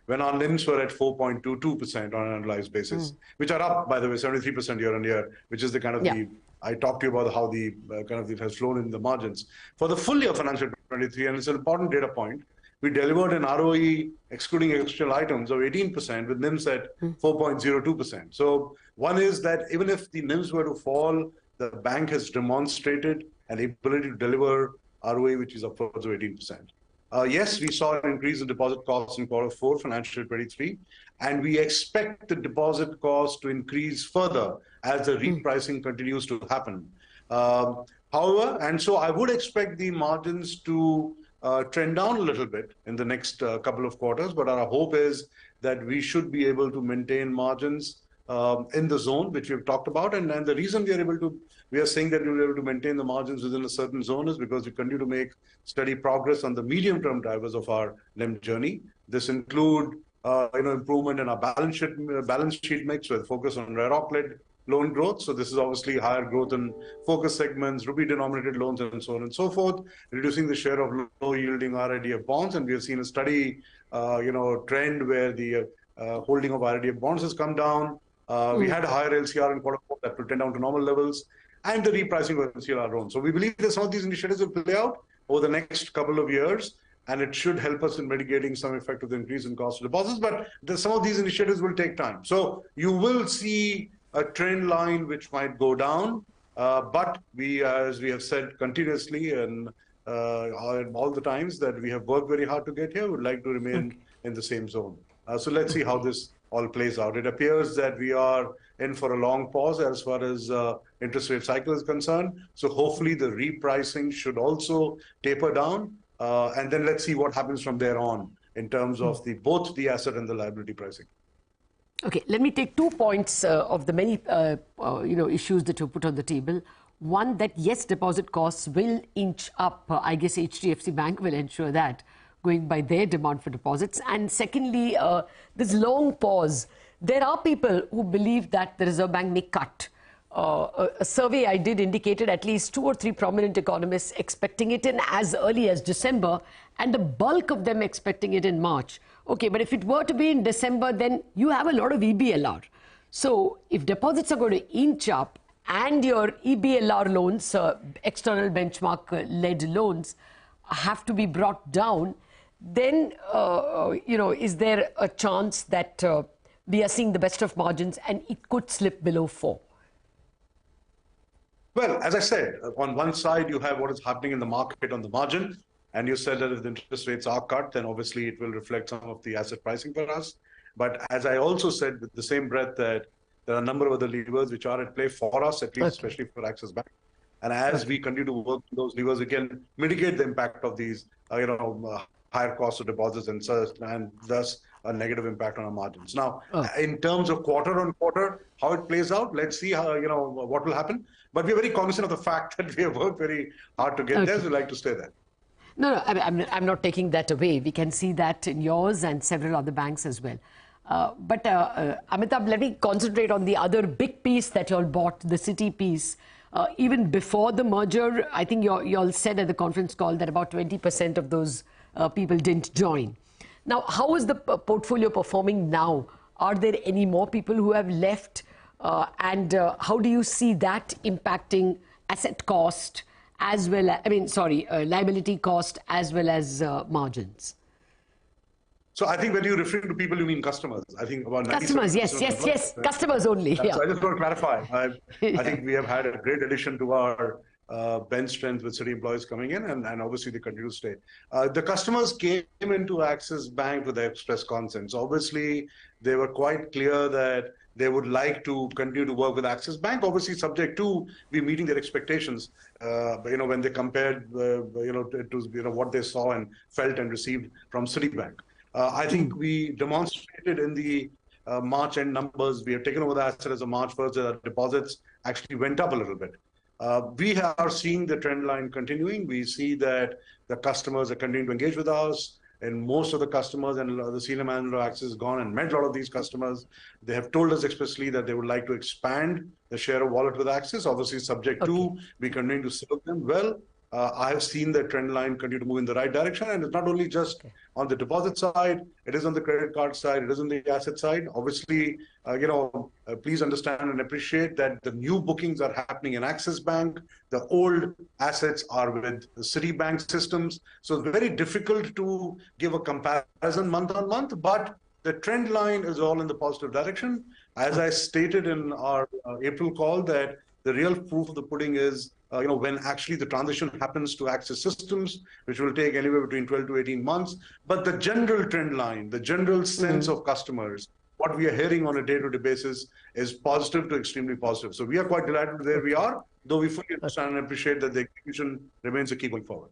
when our NIMs were at 4.22% on an annualized basis, which are up, by the way, 73% year on year, which is the kind of I talked to you about how the kind of it has flown in the margins. For the full year financial 23, and it's an important data point, we delivered an ROE excluding exceptional items of 18% with NIMs at 4.02%. So one is that even if the NIMs were to fall, the bank has demonstrated an ability to deliver ROE which is upwards of 18%. Yes, we saw an increase in deposit costs in Q4 financial 23, and we expect the deposit cost to increase further as the repricing continues to happen. However, and so I would expect the margins to trend down a little bit in the next couple of quarters, but our hope is that we should be able to maintain margins in the zone which we've talked about, and the reason we are saying that we will be able to maintain the margins within a certain zone is because we continue to make steady progress on the medium-term drivers of our NIM journey. This include improvement in our balance sheet mix with focus on ROC-led loan growth. So this is obviously higher growth in focus segments, rupee-denominated loans, and so on and so forth, reducing the share of low-yielding RIDF bonds, and we have seen a steady trend where the holding of RIDF bonds has come down. We had a higher LCR in Q4 that will tend down to normal levels, and the repricing of LCR loans. So we believe that some of these initiatives will play out over the next couple of years, and it should help us in mitigating some effect of the increase in cost of deposits. But some of these initiatives will take time. So you will see a trend line which might go down, but we, as we have said continuously and all the times that we have worked very hard to get here, would like to remain in the same zone. So let's see how this all plays out. It appears that we are in for a long pause as far as interest rate cycle is concerned. So hopefully the repricing should also taper down. And then let's see what happens from there on in terms of both the asset and the liability pricing. Okay, let me take 2 points of the many issues that you put on the table. One, that yes, deposit costs will inch up. I guess HDFC Bank will ensure that, going by their demand for deposits. And secondly, this long pause. There are people who believe that the Reserve Bank may cut. A survey I did indicated at least 2 or 3 prominent economists expecting it in as early as December, and the bulk of them expecting it in March. Okay, but if it were to be in December, then you have a lot of EBLR. So if deposits are going to inch up and your EBLR loans, external benchmark-led loans, have to be brought down, then, is there a chance that we are seeing the best of margins and it could slip below 4? Well, as I said, on one side, you have what is happening in the market on the margin. And you said that if the interest rates are cut, then obviously it will reflect some of the asset pricing for us. But as I also said with the same breath that there are a number of other levers which are at play for us, at least especially for Axis Bank. And as we continue to work with those levers, we can mitigate the impact of these, higher cost of deposits and thus a negative impact on our margins. Now, in terms of quarter on quarter, how it plays out, let's see how, what will happen. But we're very cognizant of the fact that we have worked very hard to get there. So we'd like to stay there. No, I'm not taking that away. We can see that in yours and several other banks as well. But Amitabh, let me concentrate on the other big piece that you all bought, the Citi piece. Even before the merger, I think you all said at the conference call that about 20% of those people didn't join. Now, how is the portfolio performing now? Are there any more people who have left? And how do you see that impacting asset cost as well as, liability cost as well as margins? So I think when you refer to people, you mean customers. I think about customers, yes, customers only. Yeah. So I just want to clarify. I think we have had a great addition to our bench strength with Citi employees coming in, and obviously they continue to stay. The customers came into Axis Bank with their express consent. So obviously they were quite clear that they would like to continue to work with Axis Bank, obviously subject to we meeting their expectations, when they compared, to what they saw and felt and received from Citibank. I think we demonstrated in the March end numbers, we have taken over the asset as of March 1st, that deposits actually went up a little bit. We are seeing the trend line continuing. We see that the customers are continuing to engage with us. And most of the customers and the senior manager of Axis has gone and met a lot of these customers. They have told us explicitly that they would like to expand the share of wallet with Axis, obviously subject to we continue to serve them well. I have seen the trend line continue to move in the right direction, and it's not only just on the deposit side, it is on the credit card side, it is on the asset side. Obviously, please understand and appreciate that the new bookings are happening in Axis Bank. The old assets are with the Citibank systems. So it's very difficult to give a comparison month on month, but the trend line is all in the positive direction. As I stated in our April call, that the real proof of the pudding is when actually the transition happens to Axis systems, which will take anywhere between 12 to 18 months. But the general trend line, the general sense of customers, what we are hearing on a day-to-day basis is positive to extremely positive. So we are quite delighted where we are, though we fully understand and appreciate that the execution remains a key going forward.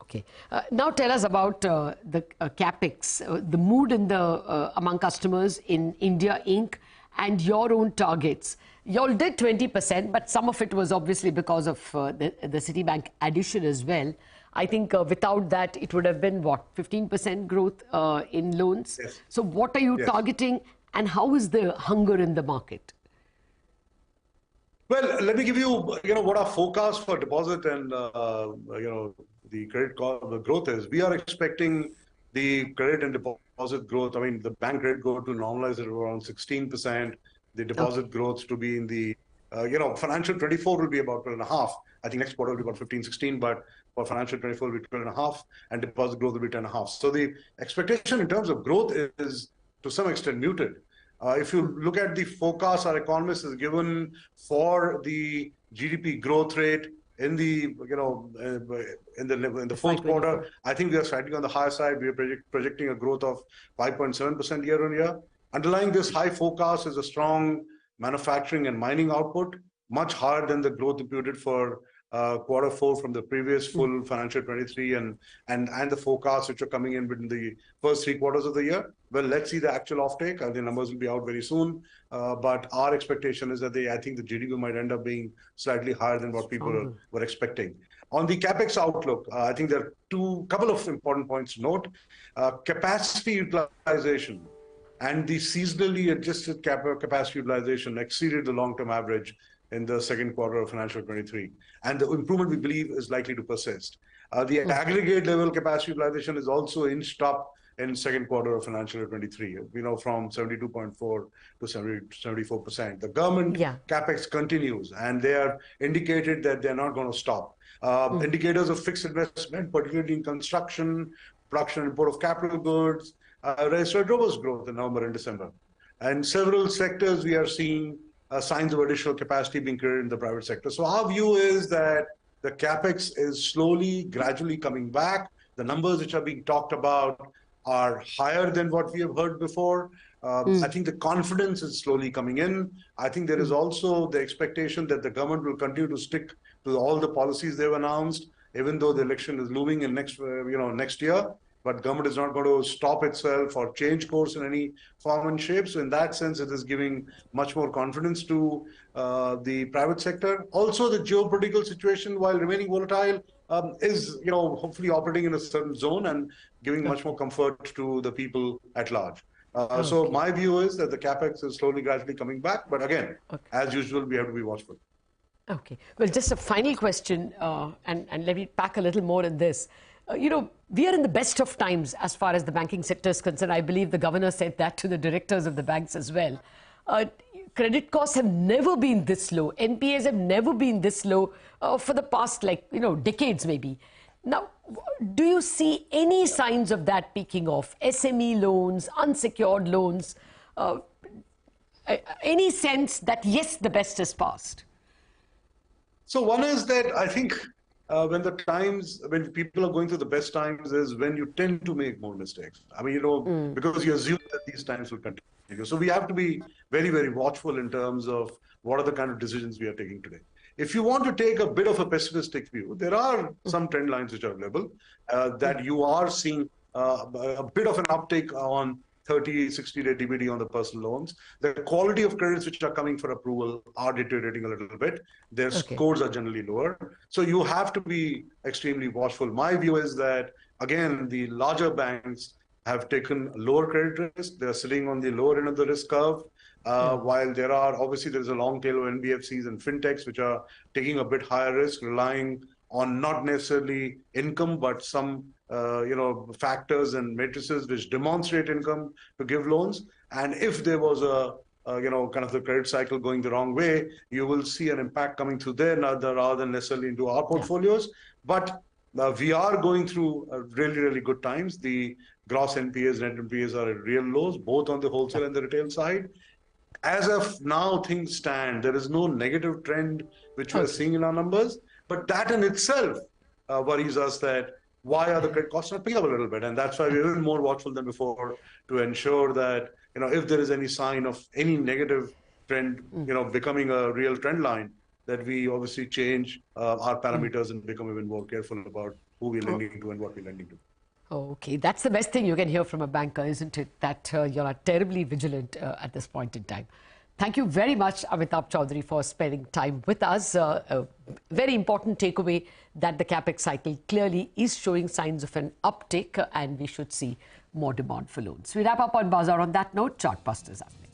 Okay. Now tell us about the CapEx, the mood in the among customers in India Inc. and your own targets. You all did 20%, but some of it was obviously because of the Citibank addition as well. I think without that, it would have been, what, 15% growth in loans? Yes. So what are you targeting, and how is the hunger in the market? Well, let me give you, what our forecast for deposit and, the credit growth is. We are expecting the credit and deposit growth, the bank credit growth to normalize at around 16%. The deposit growth to be in the, financial 24 will be about 12.5. I think next quarter will be about 15, 16, but for financial 24 will be 12.5, and deposit growth will be 10.5. So the expectation in terms of growth is to some extent muted. If you look at the forecast our economist has given for the GDP growth rate in the in the fourth quarter, I think we are slightly on the higher side. We are projecting a growth of 5.7% year on year. Underlying this high forecast is a strong manufacturing and mining output, much higher than the growth imputed for quarter four from the previous full financial 23 and the forecasts which are coming in within the first 3 quarters of the year. Well, let's see the actual offtake. The numbers will be out very soon. But our expectation is that I think the GDP might end up being slightly higher than what people were expecting. On the capex outlook, I think there are couple of important points to note. Capacity utilization and the seasonally adjusted capacity utilization exceeded the long-term average in the second quarter of financial 23. And the improvement, we believe, is likely to persist. The aggregate level capacity utilization is also inched up in second quarter of financial year 23, from 72.4 to 74%. The government capex continues, and they are indicated that they're not going to stop. Indicators of fixed investment, particularly in construction, production and import of capital goods, registered robust growth in November and December. And several sectors we are seeing signs of additional capacity being created in the private sector. So our view is that the capex is slowly, gradually coming back. The numbers which are being talked about are higher than what we have heard before. I think the confidence is slowly coming in. I think there is also the expectation that the government will continue to stick to all the policies they've announced, even though the election is looming in next year. But government is not going to stop itself or change course in any form and shape. So in that sense, it is giving much more confidence to the private sector. Also, the geopolitical situation, while remaining volatile, is hopefully operating in a certain zone and giving much more comfort to the people at large. So my view is that the capex is slowly, gradually coming back. But again, as usual, we have to be watchful. Okay. Well, just a final question, and let me pack a little more in this. We are in the best of times as far as the banking sector is concerned. I believe the governor said that to the directors of the banks as well. Credit costs have never been this low. NPAs have never been this low for the past, decades maybe. Now, do you see any signs of that peaking off? SME loans, unsecured loans, any sense that, yes, the best is past? So one is that I think when people are going through the best times is when you tend to make more mistakes. Because you assume that these times will continue. So we have to be very, very watchful in terms of what are the kind of decisions we are taking today. If you want to take a bit of a pessimistic view, there are some trend lines which are available that you are seeing a bit of an uptake on 30, 60-day DBD on the personal loans. The quality of credits which are coming for approval are deteriorating a little bit. Their scores are generally lower. So you have to be extremely watchful. My view is that, again, the larger banks have taken lower credit risk. They're sitting on the lower end of the risk curve. While there's a long tail of NBFCs and fintechs which are taking a bit higher risk, relying on not necessarily income, but some factors and matrices which demonstrate income to give loans. And if there was a kind of the credit cycle going the wrong way, you will see an impact coming through there rather than necessarily into our portfolios. But we are going through really, really good times. The gross NPAs, net NPAs are at real lows, both on the wholesale and the retail side. As of now, things stand. There is no negative trend which we are seeing in our numbers, but that in itself worries us that why are the credit costs not picking up a little bit? And that's why we're even more watchful than before to ensure that, if there is any sign of any negative trend, becoming a real trend line, that we obviously change our parameters and become even more careful about who we're lending to and what we're lending to. Okay, that's the best thing you can hear from a banker, isn't it? That you are terribly vigilant at this point in time. Thank you very much, Amitabh Chaudhry, for spending time with us. A very important takeaway that the capex cycle clearly is showing signs of an uptick and we should see more demand for loans. We wrap up on Bazaar on that note. Chartbusters up next.